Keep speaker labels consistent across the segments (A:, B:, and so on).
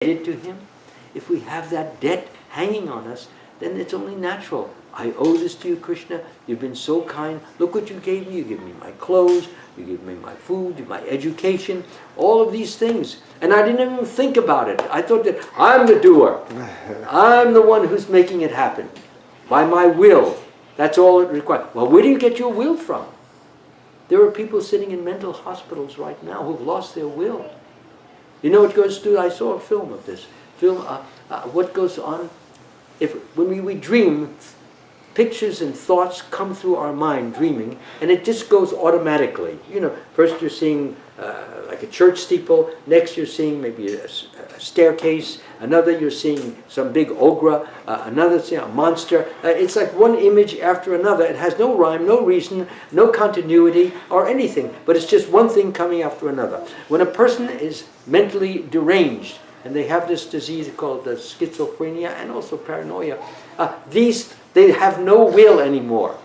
A: indebted to him, if we have that debt hanging on us, then it's only natural. I owe this to you, Krishna. You've been so kind. Look what you gave me. You gave me my clothes. You gave me my food, my education, all of these things. And I didn't even think about it. I thought that I'm the doer. I'm the one who's making it happen. By my will. That's all it requires. Well, where do you get your will from? There are people sitting in mental hospitals right now who've lost their will. You know what goes through? I saw a film of this. What goes on when we dream, pictures and thoughts come through our mind dreaming, and it just goes automatically. You know, first you're seeing like a church steeple, next you're seeing maybe a staircase, another you're seeing some big ogre, another seeing a monster. It's like one image after another. It has no rhyme, no reason, no continuity or anything, but it's just one thing coming after another. When a person is mentally deranged, and they have this disease called schizophrenia and also paranoia, they have no will anymore.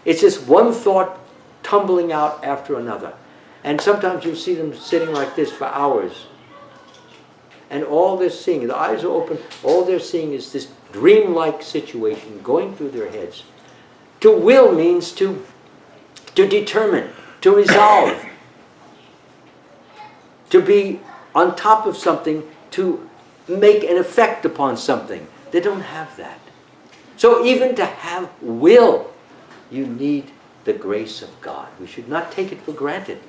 A: It's just one thought tumbling out after another. And sometimes you see them sitting like this for hours. And all they're seeing, the eyes are open, all they're seeing is this dreamlike situation going through their heads. To will means to determine, to resolve, to be on top of something, to make an effect upon something. They don't have that. So even to have will, you need the grace of God. We should not take it for granted.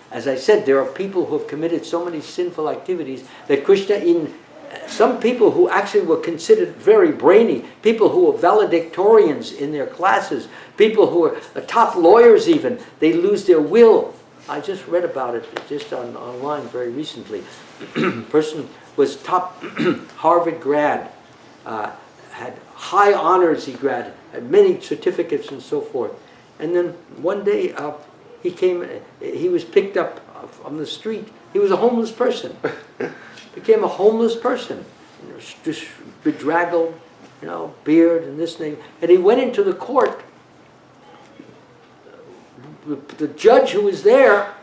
A: As I said, there are people who have committed so many sinful activities that Krishna, some people who actually were considered very brainy, people who were valedictorians in their classes, people who were top lawyers even, they lose their will. I just read about it just online very recently. Person was top Harvard grad, had high honors he had many certificates and so forth. And then one day he was picked up on the street. He was a homeless person. Became a homeless person. Just bedraggled, beard and this thing. And he went into the court. The judge who was there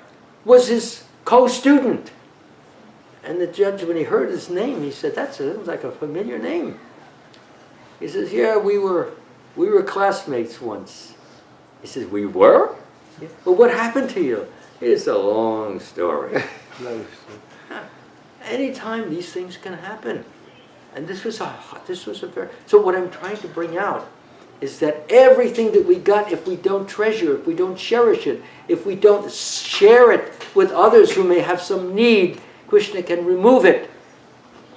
A: was his co-student. And the judge, when he heard his name, he said, that sounds like a familiar name. He says, yeah, we were classmates once. He says, we were? Yeah. Well, what happened to you? It's a long story. Anytime these things can happen. And this was a very... So what I'm trying to bring out is that everything that we got, if we don't treasure, if we don't cherish it, if we don't share it with others who may have some need, Krishna can remove it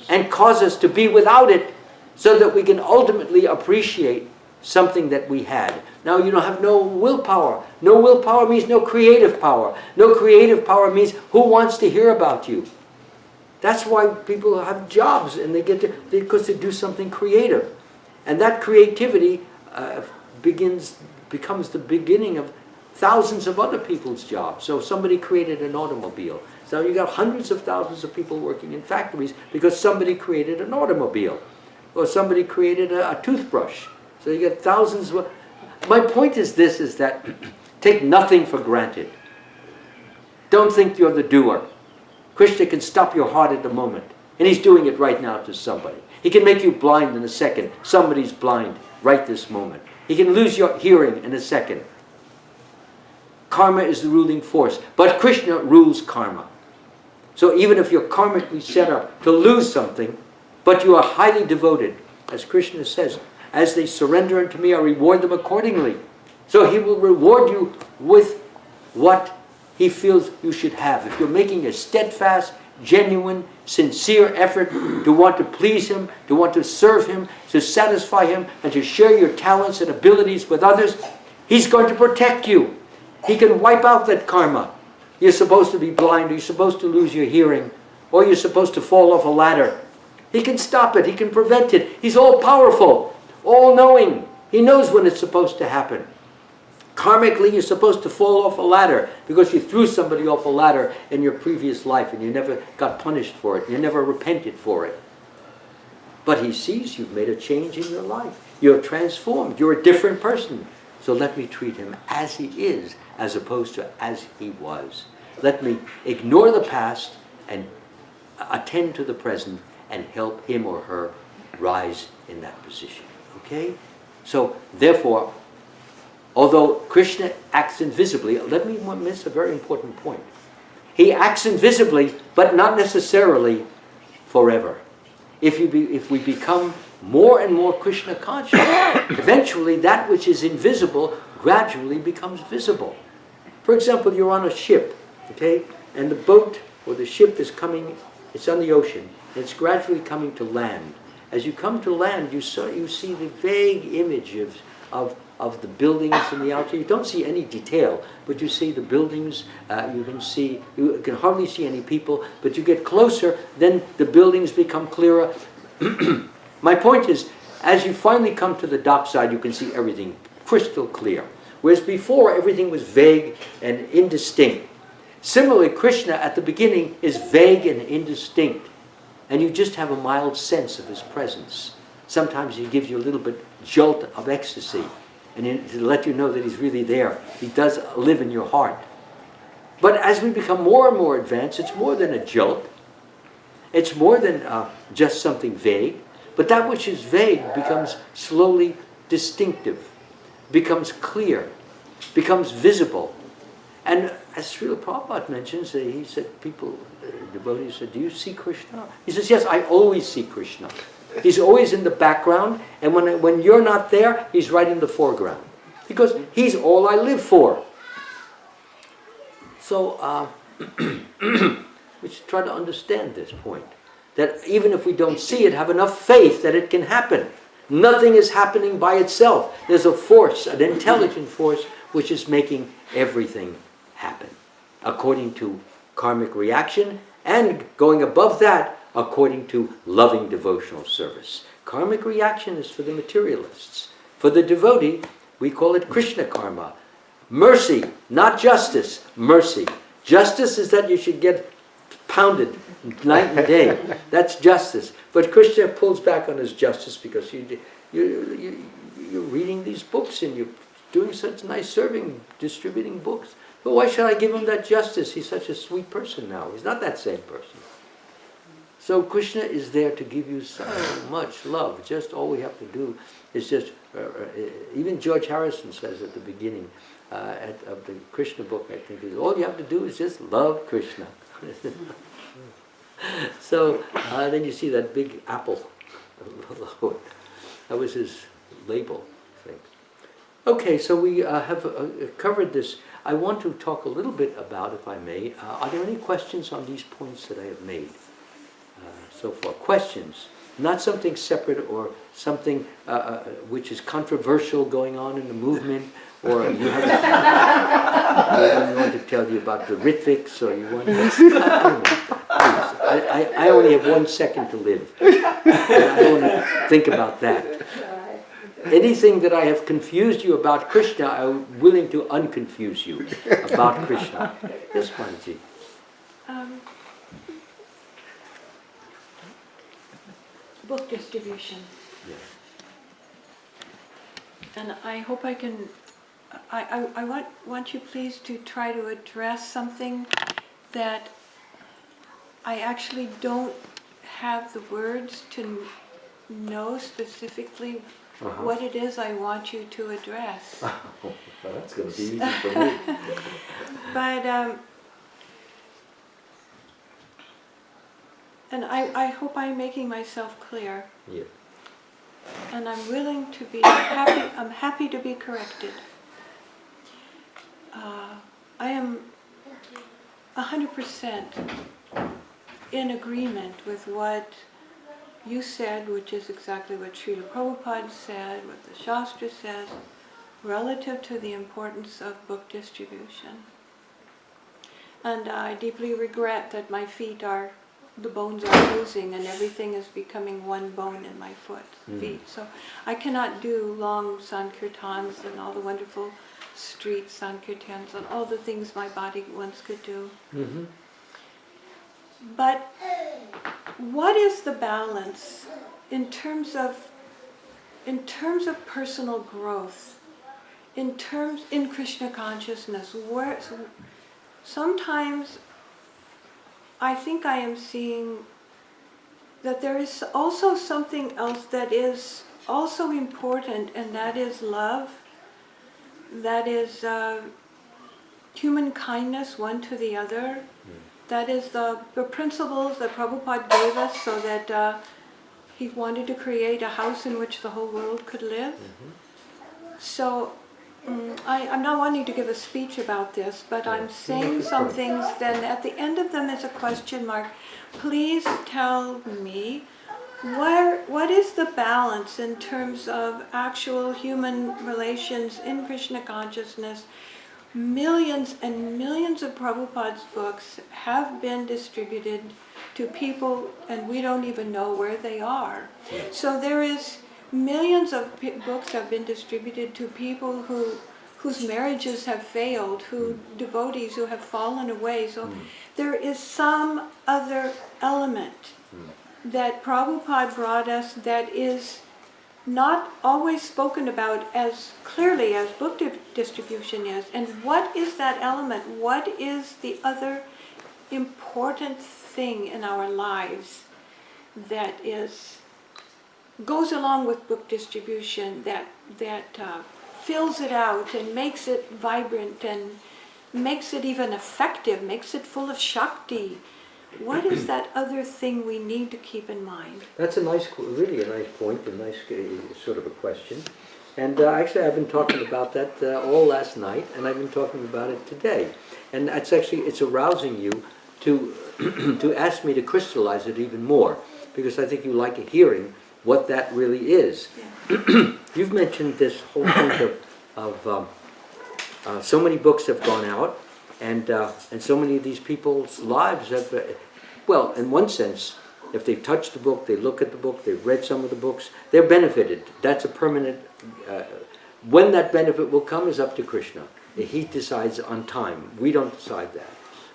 A: and cause us to be without it so that we can ultimately appreciate something that we had. Now you don't have no willpower. No willpower means no creative power. No creative power means who wants to hear about you. That's why people have jobs and because they do something creative. And that creativity becomes the beginning of thousands of other people's jobs. So somebody created an automobile. So you got hundreds of thousands of people working in factories because somebody created an automobile. Or somebody created a toothbrush. So you get thousands of... My point is this, is that take nothing for granted. Don't think you're the doer. Krishna can stop your heart at the moment. And he's doing it right now to somebody. He can make you blind in a second. Somebody's blind right this moment. He can lose your hearing in a second. Karma is the ruling force. But Krishna rules karma. So even if you're karmically set up to lose something, but you are highly devoted, as Krishna says, as they surrender unto me, I reward them accordingly. So he will reward you with what he feels you should have. If you're making a steadfast, genuine, sincere effort to want to please him, to want to serve him, to satisfy him, and to share your talents and abilities with others, he's going to protect you. He can wipe out that karma. You're supposed to be blind, or you're supposed to lose your hearing, or you're supposed to fall off a ladder. He can stop it. He can prevent it. He's all-powerful, all-knowing. He knows when it's supposed to happen. Karmically, you're supposed to fall off a ladder because you threw somebody off a ladder in your previous life and you never got punished for it. You never repented for it. But he sees you've made a change in your life. You're transformed. You're a different person. So let me treat him as he is as opposed to as he was. Let me ignore the past and attend to the present and help him or her rise in that position. Okay? So, therefore, although Krishna acts invisibly, let me miss a very important point. He acts invisibly, but not necessarily forever. If we become more and more Krishna conscious, eventually that which is invisible gradually becomes visible. For example, you're on a ship, okay, and the boat or the ship is coming, it's on the ocean, and it's gradually coming to land. As you come to land, you see the vague image of the buildings in the outer. You don't see any detail, but you see the buildings. You can hardly see any people, but you get closer, then the buildings become clearer. My point is, as you finally come to the dockside, you can see everything crystal clear. Whereas before, everything was vague and indistinct. Similarly, Krishna at the beginning is vague and indistinct, and you just have a mild sense of his presence. Sometimes he gives you a little bit jolt of ecstasy, and to let you know that he's really there. He does live in your heart. But as we become more and more advanced, it's more than a jolt. It's more than just something vague. But that which is vague becomes slowly distinctive, becomes clear, becomes visible. And as Srila Prabhupada mentions, he said, devotees said, do you see Krishna? He says, yes, I always see Krishna. He's always in the background, and when you're not there, he's right in the foreground. Because he's all I live for. So, we should try to understand this point. That even if we don't see it, have enough faith that it can happen. Nothing is happening by itself. There's a force, an intelligent force, which is making everything happen. According to karmic reaction, and going above that, according to loving devotional service. Karmic reaction is for the materialists. For the devotee, we call it Krishna karma. Mercy, not justice, mercy. Justice is that you should get pounded night and day. That's justice. But Krishna pulls back on his justice because you're reading these books and you're doing such nice serving, distributing books. But why should I give him that justice? He's such a sweet person now. He's not that same person. So Krishna is there to give you so much love. Just all we have to do is just, even George Harrison says at the beginning of the Krishna book, I think, is all you have to do is just love Krishna. So then you see that big apple. That was his label, I think. Okay, so we have covered this. I want to talk a little bit about, if I may, are there any questions on these points that I have made so far? Questions, not something separate or something which is controversial going on in the movement, or you have you want to tell you about the Ritviks, or you want to, I don't know. Please, I only have 1 second to live. I don't want to think about that. Anything that I have confused you about Krishna, I'm willing to unconfuse you about Krishna. Yes, Manji.
B: Book distribution.
A: Yeah.
B: And I hope I can, I want you please to try to address something that I actually don't have the words to know specifically what it is I want you to address.
A: Well, that's going to be easy for me.
B: But, and I hope I'm making myself clear.
A: Yeah.
B: And I'm willing to be happy, I'm happy to be corrected. I am 100% in agreement with what you said, which is exactly what Srila Prabhupada said, what the Shastra says, relative to the importance of book distribution. And I deeply regret that my feet are, the bones are losing and everything is becoming one bone in my feet. So I cannot do long sankirtans and all the wonderful street sankirtans and all the things my body once could do.
A: Mm-hmm.
B: But what is the balance in terms of personal growth, in Krishna consciousness, where sometimes I think I am seeing that there is also something else that is also important, and that is love. That is human kindness one to the other. That is the principles that Prabhupada gave us so that he wanted to create a house in which the whole world could live. So I'm not wanting to give a speech about this, but I'm saying some things, then at the end of them is a question mark. Please tell me, what is the balance in terms of actual human relations in Krishna consciousness? Millions and millions of Prabhupada's books have been distributed to people, and we don't even know where they are. So there is millions of books have been distributed to people whose marriages have failed, devotees who have fallen away. So there is some other element that Prabhupada brought us that is not always spoken about as clearly as book distribution is. And what is that element? What is the other important thing in our lives that goes along with book distribution, that fills it out and makes it vibrant and makes it even effective, makes it full of Shakti? What is that other thing we need to keep in mind?
A: That's really a nice point, a nice sort of a question. And actually I've been talking about that all last night, and I've been talking about it today. And it's arousing you to to ask me to crystallize it even more, because I think you like hearing what that really is. Yeah. You've mentioned this whole point of so many books have gone out, and so many of these people's lives have, well, in one sense, if they've touched the book, they look at the book, they've read some of the books, they're benefited. That's a permanent, when that benefit will come is up to Krishna. He decides on time. We don't decide that.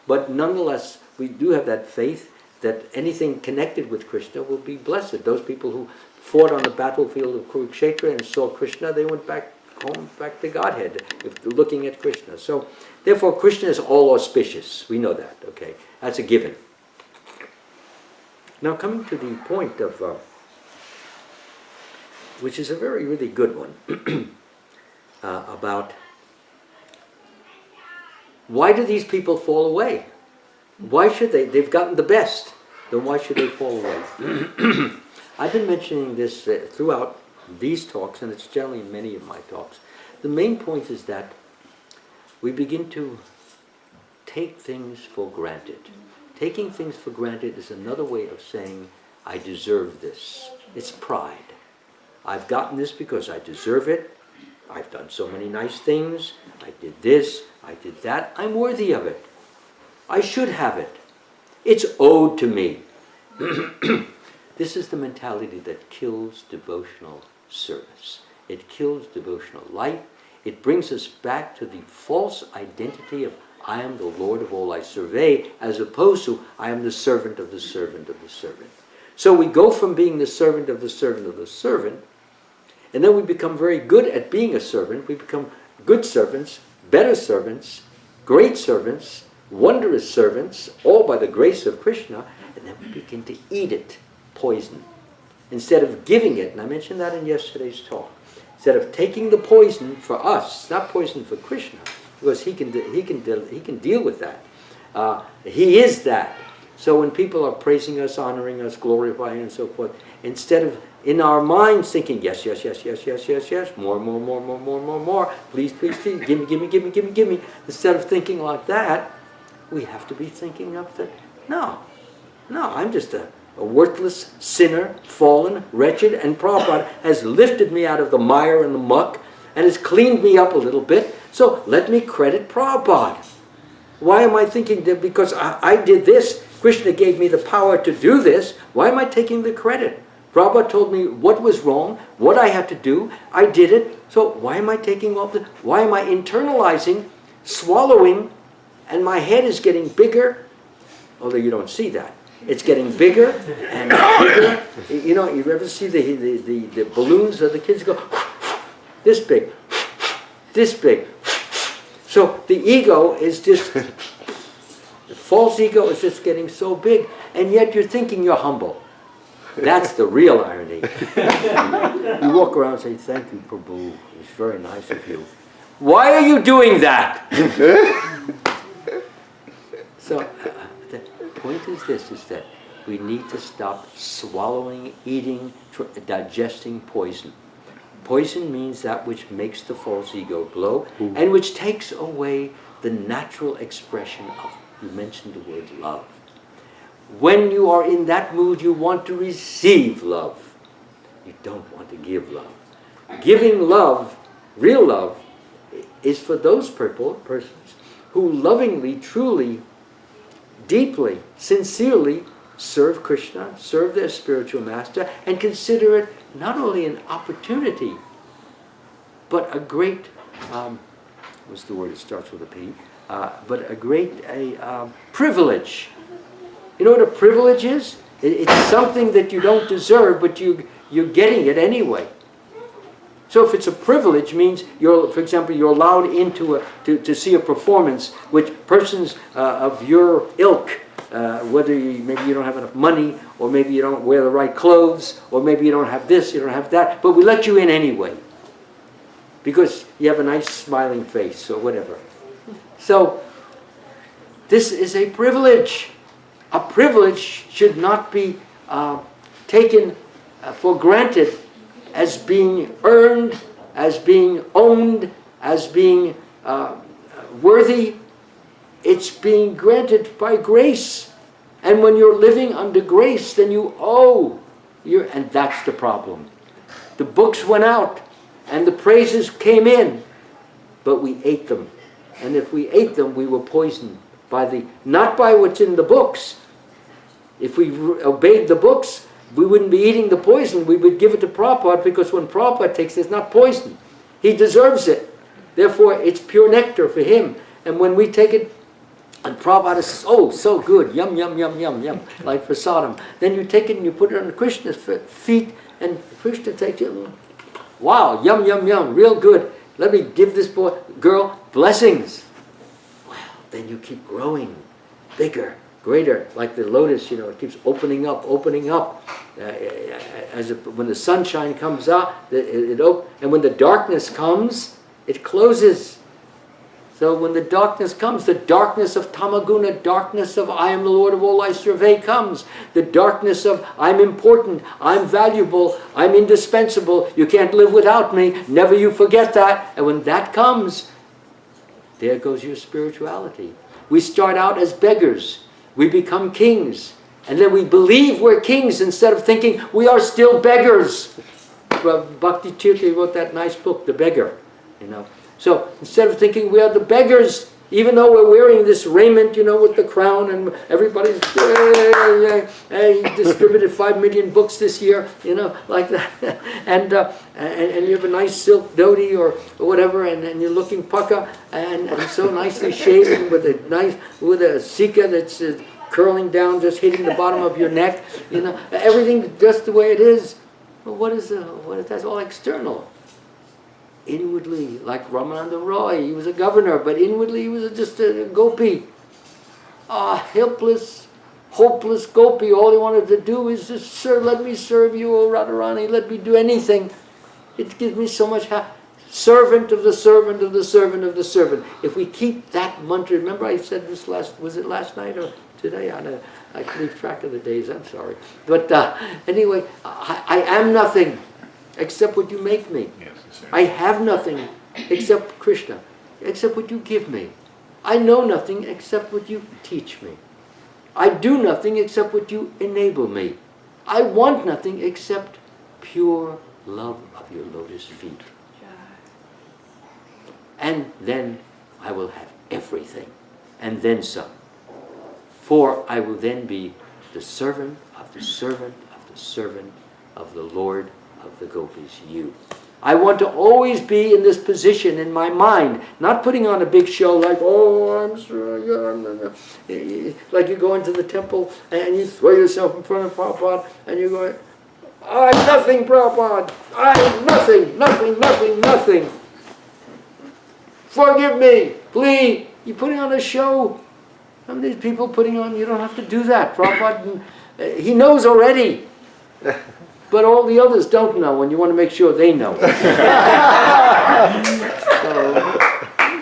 A: But nonetheless, we do have that faith that anything connected with Krishna will be blessed. Those people who fought on the battlefield of Kurukshetra and saw Krishna, they went back home, back to Godhead, looking at Krishna. So, therefore, Krishna is all auspicious. We know that, okay? That's a given. Now, coming to the point of, which is a very, really good one, about why do these people fall away? Why should they? They've gotten the best. Then why should they fall away? I've been mentioning this throughout these talks, and it's generally in many of my talks. The main point is that we begin to take things for granted. Taking things for granted is another way of saying, I deserve this. It's pride. I've gotten this because I deserve it. I've done so many nice things. I did this. I did that. I'm worthy of it. I should have it. It's owed to me. This is the mentality that kills devotional service. It kills devotional life. It brings us back to the false identity of I am the Lord of all I survey, as opposed to I am the servant of the servant of the servant. So we go from being the servant of the servant of the servant, and then we become very good at being a servant. We become good servants, better servants, great servants, wondrous servants, all by the grace of Krishna, and then we begin to eat it, poison, instead of giving it. And I mentioned that in yesterday's talk. Instead of taking the poison for us, it's not poison for Krishna, because he can deal with that. He is that. So when people are praising us, honoring us, glorifying and so forth, instead of in our minds thinking, yes, yes, yes, yes, yes, yes, yes, more, more, more, more, more, more, more, please, please, please, give me, give me, give me, give me, give me. Instead of thinking like that, we have to be thinking of that, no, I'm just a worthless sinner, fallen, wretched, and Prabhupada has lifted me out of the mire and the muck and has cleaned me up a little bit, so let me credit Prabhupada. Why am I thinking that because I did this, Krishna gave me the power to do this, why am I taking the credit? Prabhupada told me what was wrong, what I had to do, I did it, so why am I taking all the, why am I internalizing, swallowing, and my head is getting bigger, although you don't see that. It's getting bigger and bigger. You know, you ever see the balloons that the kids go, this big, this big. So the ego is just, the false ego is just getting so big, and yet you're thinking you're humble. That's the real irony. You walk around and say, thank you, Prabhu. It's very nice of you. Why are you doing that? So the point is this, is that we need to stop swallowing, eating, digesting poison. Poison means that which makes the false ego glow and which takes away the natural expression of, you mentioned the word love. When you are in that mood, you want to receive love. You don't want to give love. Giving love, real love, is for those persons who lovingly, truly, deeply, sincerely serve Krishna, serve their spiritual master, and consider it not only an opportunity, but a great, what's the word? It starts with a P. But a great privilege. You know what a privilege is? It's something that you don't deserve, but you're getting it anyway. So if it's a privilege, means for example, you're allowed into to see a performance which persons of your ilk, whether maybe you don't have enough money, or maybe you don't wear the right clothes, or maybe you don't have this, you don't have that, but we let you in anyway because you have a nice smiling face or whatever. So this is a privilege. A privilege should not be taken for granted as being earned, as being owned, as being worthy. It's being granted by grace. And when you're living under grace, then you owe. And that's the problem. The books went out, and the praises came in, but we ate them. And if we ate them, we were poisoned by not by what's in the books. If we obeyed the books, we wouldn't be eating the poison. We would give it to Prabhupada, because when Prabhupada takes it, it's not poison. He deserves it. Therefore, it's pure nectar for him. And when we take it, and Prabhupada says, oh, so good, yum, yum, yum, yum, yum, like prasadam. Then you take it and you put it on Krishna's feet, and Krishna takes it, wow, yum, yum, yum, real good. Let me give this girl blessings. Well, then you keep growing, bigger, greater, like the lotus, it keeps opening up. When the sunshine comes out, and when the darkness comes, it closes. So when the darkness comes, the darkness of tamaguna, darkness of I am the Lord of all I survey comes. The darkness of I'm important, I'm valuable, I'm indispensable, you can't live without me, never you forget that. And when that comes, there goes your spirituality. We start out as beggars. We become kings. And then we believe we're kings instead of thinking we are still beggars. Bhakti Tirtha wrote that nice book, The Beggar, So instead of thinking we are the beggars, even though we're wearing this raiment, with the crown, and everybody's, he distributed 5 million books this year, like that, and you have a nice silk dhoti or whatever, and you're looking pukka, and so nicely shaven with a sika that's curling down, just hitting the bottom of your neck, everything just the way it is. Well, that's all external. Inwardly, like Ramananda Roy, he was a governor, but inwardly he was just a gopi. A helpless, hopeless gopi. All he wanted to do is just, sir, let me serve you, O Radharani, let me do anything. It gives me so much happiness. Servant of the servant of the servant of the servant. If we keep that mantra, remember I said this was it last night or today? I can leave track of the days, I'm sorry. But anyway, I am nothing except what you make me.
C: Yes,
A: I have nothing except Krishna, except what you give me. I know nothing except what you teach me. I do nothing except what you enable me. I want nothing except pure love of your lotus feet. And then I will have everything, and then some. For I will then be the servant of the servant of the servant of the Lord of the gopis, you. I want to always be in this position in my mind, not putting on a big show like, oh, I'm sure, like you go into the temple and you throw yourself in front of Prabhupada and you're going, I'm nothing, Prabhupada. I'm nothing. Forgive me, please. You're putting on a show. Some of these people putting on, you don't have to do that. Prabhupada, he knows already. But all the others don't know, and you want to make sure they know.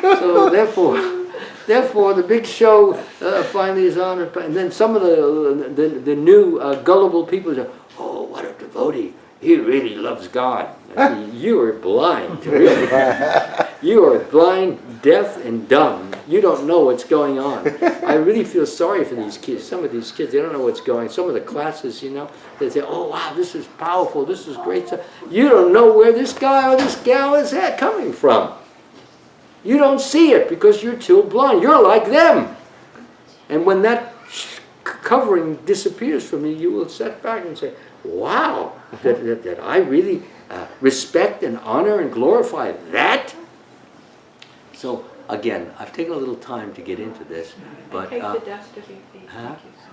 A: So therefore, the big show finally is on, and then some of the new gullible people say, "Oh, what a devotee! He really loves God." I say, you are blind, really. You are blind, deaf, and dumb. You don't know what's going on. I really feel sorry for these kids. Some of these kids, they don't know what's going on. Some of the classes, you know, they say, "Oh, wow, this is powerful. This is great stuff." You don't know where this guy or this gal is coming from. You don't see it because you're too blind. You're like them. And when that covering disappears from you, you will sit back and say, "Wow, that I really respect and honor and glorify that." So again, I've taken a little time to get into this, but
B: take the dust of your feet.
A: huh?
B: Thank you so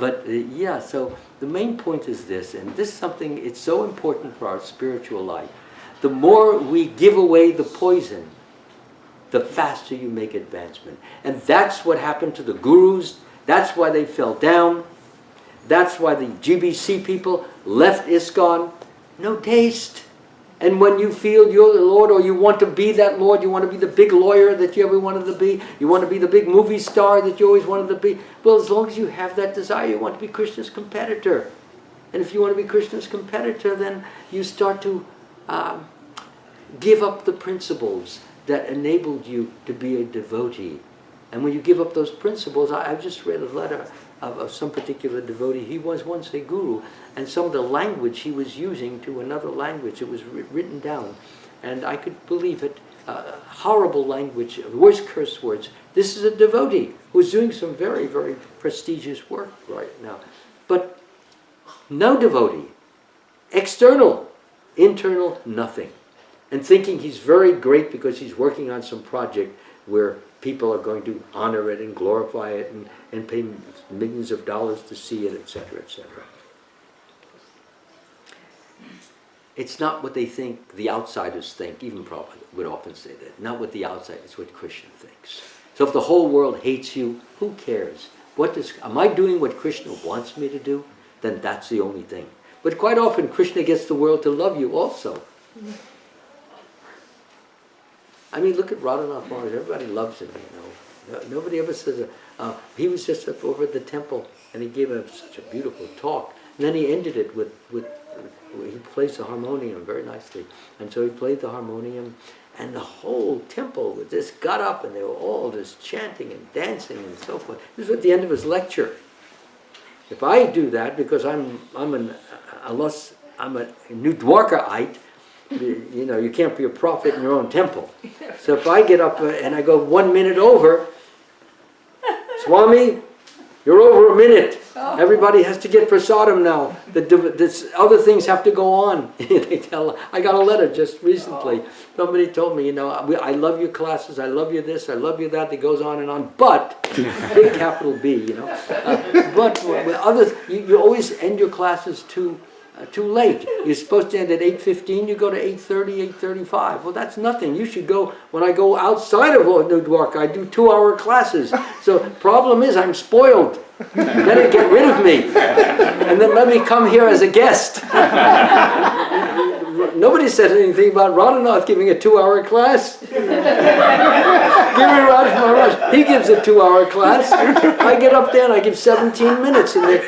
B: much.
A: But yeah, so the main point is this, and this is something, it's so important for our spiritual life. The more we give away the poison, the faster you make advancement. And that's what happened to the gurus. That's why they fell down. That's why the GBC people left ISKCON. No taste. And when you feel you're the Lord, or you want to be that Lord, you want to be the big lawyer that you ever wanted to be, you want to be the big movie star that you always wanted to be, well, as long as you have that desire, you want to be Krishna's competitor. And if you want to be Krishna's competitor, then you start to give up the principles that enabled you to be a devotee. And when you give up those principles, I've just read a letter of some particular devotee. He was once a guru, and some of the language he was using to another language, it was written down, and I could believe it. Horrible language, worse curse words. This is a devotee who's doing some very, very prestigious work right now. But no devotee, external, internal, nothing. And thinking he's very great because he's working on some project where people are going to honor it and glorify it and pay millions of dollars to see it, etc., etc. It's not what they think, the outsiders think. Even Prabhupada would often say that. Not what the outside, it's what Krishna thinks. So if the whole world hates you, who cares? Am I doing what Krishna wants me to do? Then that's the only thing. But quite often Krishna gets the world to love you also. I mean, look at Radhanath Maharaj. Everybody loves him, you know. Nobody ever says, he was just up over at the temple and he gave such a beautiful talk. And then he ended it with he plays the harmonium very nicely. And so he played the harmonium, and the whole temple just got up and they were all just chanting and dancing and so forth. This was at the end of his lecture. If I do that, because unless I'm a New Dwarkaite, you know, you can't be a prophet in your own temple. So if I get up and I go 1 minute over, Swami, you're over a minute. Everybody has to get prasadam now. This other things have to go on. I got a letter just recently. Somebody told me, you know, I love your classes, I love you this, I love you that. It goes on and on. But, big capital B, you know. But with others, you always end your classes too late. You're supposed to end at 8:15, you go to 8:30, 8:35. Well, that's nothing. You should go, when I go outside of New Dwarka, I do 2-hour classes. So problem is I'm spoiled. Better get rid of me. And then let me come here as a guest. Nobody said anything about Radhanath giving a 2-hour class. Give me Raj Maharaj. He gives a 2-hour class. I get up there and I give 17 minutes and they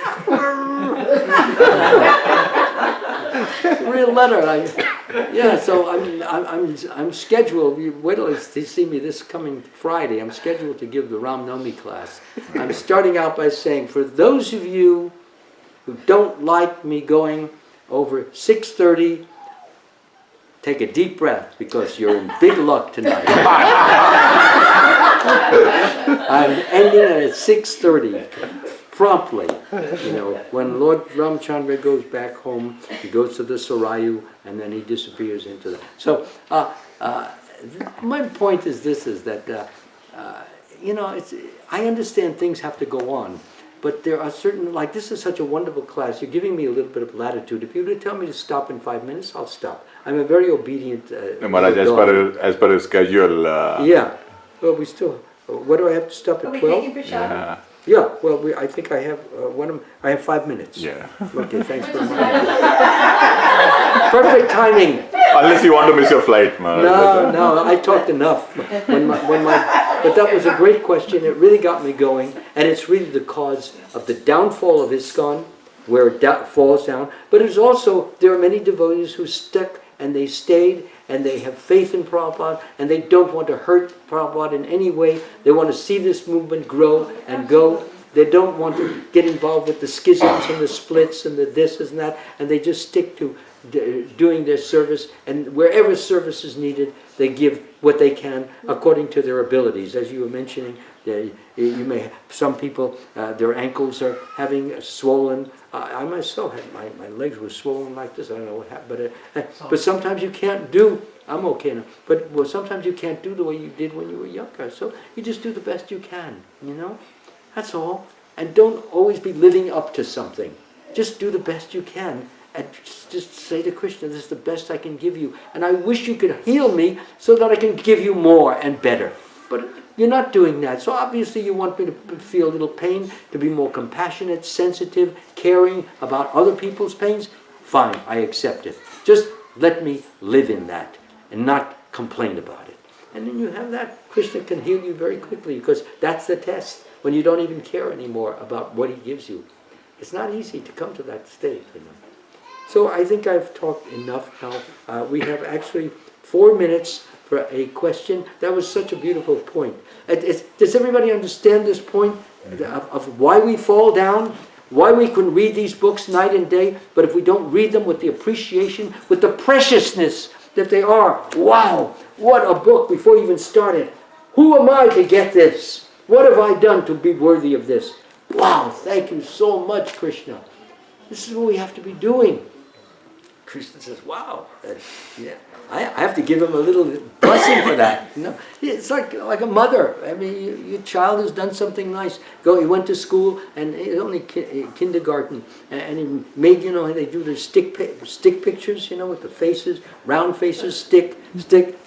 A: real letter. So I'm scheduled. Wait till you see me this coming Friday. I'm scheduled to give the Ram Navami class. I'm starting out by saying, for those of you who don't like me going over 6:30, take a deep breath because you're in big luck tonight. I'm ending at 6:30. Promptly, you know, when Lord Ramchandra goes back home, he goes to the Sarayu, and then he disappears into the... So, my point is this, is that, you know, I understand things have to go on, but there are certain, like this is such a wonderful class, you're giving me a little bit of latitude. If you were to tell me to stop in 5 minutes, I'll stop. I'm a very obedient
C: Maharaj, as per schedule.
A: Yeah, well, we still... What do I have to stop at 12?
C: Yeah.
A: Yeah, well, I think I have I have 5 minutes.
C: Yeah.
A: Okay, thanks for reminding me. Perfect timing.
C: Unless you want to miss your flight, man.
A: No, I talked enough. But that was a great question. It really got me going, and it's really the cause of the downfall of ISKCON, where it falls down. But it's also, there are many devotees who stuck and they stayed and they have faith in Prabhupada and they don't want to hurt Prabhupada in any way. They want to see this movement grow and go. They don't want to get involved with the schisms and the splits and the this and that, and they just stick to doing their service, and wherever service is needed, they give what they can according to their abilities. As you were mentioning, some people, their ankles are having swollen. I myself had my legs were swollen like this. I don't know what happened, but sometimes you can't do. I'm okay now, but sometimes you can't do the way you did when you were younger. So you just do the best you can. That's all. And don't always be living up to something. Just do the best you can. And just say to Krishna, this is the best I can give you. And I wish you could heal me so that I can give you more and better. But you're not doing that. So obviously you want me to feel a little pain, to be more compassionate, sensitive, caring about other people's pains. Fine, I accept it. Just let me live in that and not complain about it. And then you have that. Krishna can heal you very quickly, because that's the test. When you don't even care anymore about what he gives you. It's not easy to come to that state, So I think I've talked enough now. We have actually 4 minutes for a question. That was such a beautiful point. Does everybody understand this point of why we fall down? Why we can read these books night and day, but if we don't read them with the appreciation, with the preciousness that they are. Wow, what a book before you even started. Who am I to get this? What have I done to be worthy of this? Wow, thank you so much, Krishna. This is what we have to be doing. Krishna says, wow. I have to give him a little blessing for that. It's like a mother. I mean, your child has done something nice. He went to school, and it's only kindergarten, and he made, they do the stick pictures, with the faces, round faces, stick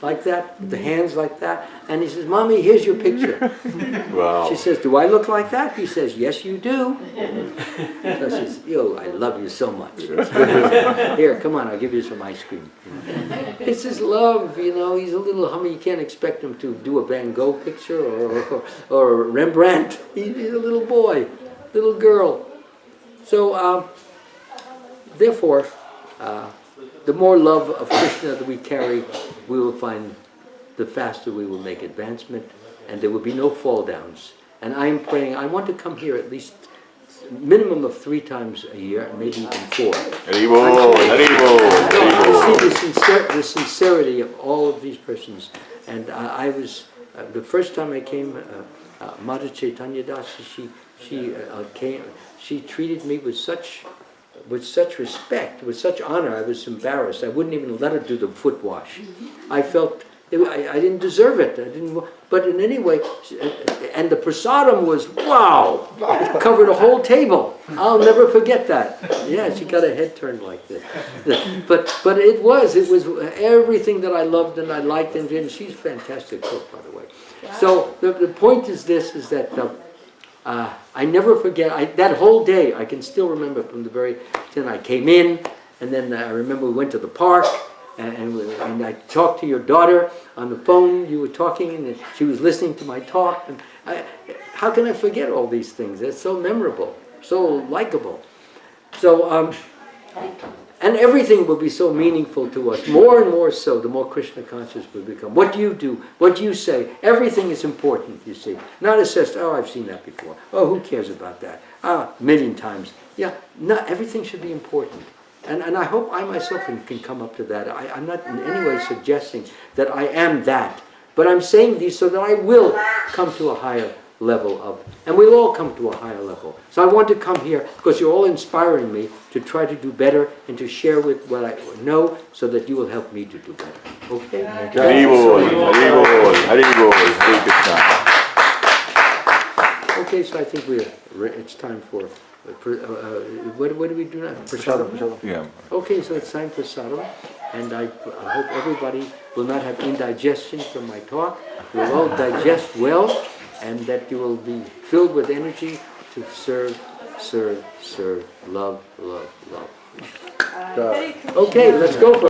A: like that, with the hands like that. And he says, Mommy, here's your picture.
C: Wow.
A: She says, do I look like that? He says, yes, you do. So she says, I love you so much. Here, come on, I'll give you some ice cream. It's his love, he's a little hummy. You can't expect him to do a Van Gogh picture or a Rembrandt. He's a little boy, little girl. So, therefore, the more love of Krishna that we carry, we will find the faster we will make advancement, and there will be no fall downs. And I am praying, I want to come here at least minimum of 3 times a year, and maybe even 4.
C: Haribol,
A: I see the sincerity of all of these persons. And I was, the first time I came, Mother Chaitanya Das, she treated me with such respect, with such honor. I was embarrassed. I wouldn't even let her do the foot wash. I felt I didn't deserve it. But in any way, and the prasadam was, wow, it covered a whole table. I'll never forget that. Yeah, she got her head turned like this. But it was everything that I loved and I liked, and she's a fantastic cook, by the way. So the point is this, is that I never forget, that whole day, I can still remember from the very, then I came in, and then I remember we went to the park, and I talked to your daughter on the phone. You were talking, and she was listening to my talk. And how can I forget all these things? They're so memorable, so likable. So, and everything will be so meaningful to us, more and more so, the more Krishna conscious we become. What do you do? What do you say? Everything is important, you see. Not assessed, I've seen that before. Oh, who cares about that? A million times. Yeah, not everything should be important. And I hope I myself can come up to that. I'm not in any way suggesting that I am that. But I'm saying these so that I will come to a higher level of, and we'll all come to a higher level. So I want to come here because you're all inspiring me to try to do better and to share with what I know so that you will help me to do better. Okay?
C: Haribol, Haribol, Hare Krishna.
A: Okay, so I think it's time for, what do we do now? Prasadam.
C: Yeah.
A: Okay, so it's time for sadhana, and I hope everybody will not have indigestion from my talk. We'll all digest well, and that you will be filled with energy to serve, serve, serve, love, love, love.
B: Hare Krishna.
A: Okay, let's go for it.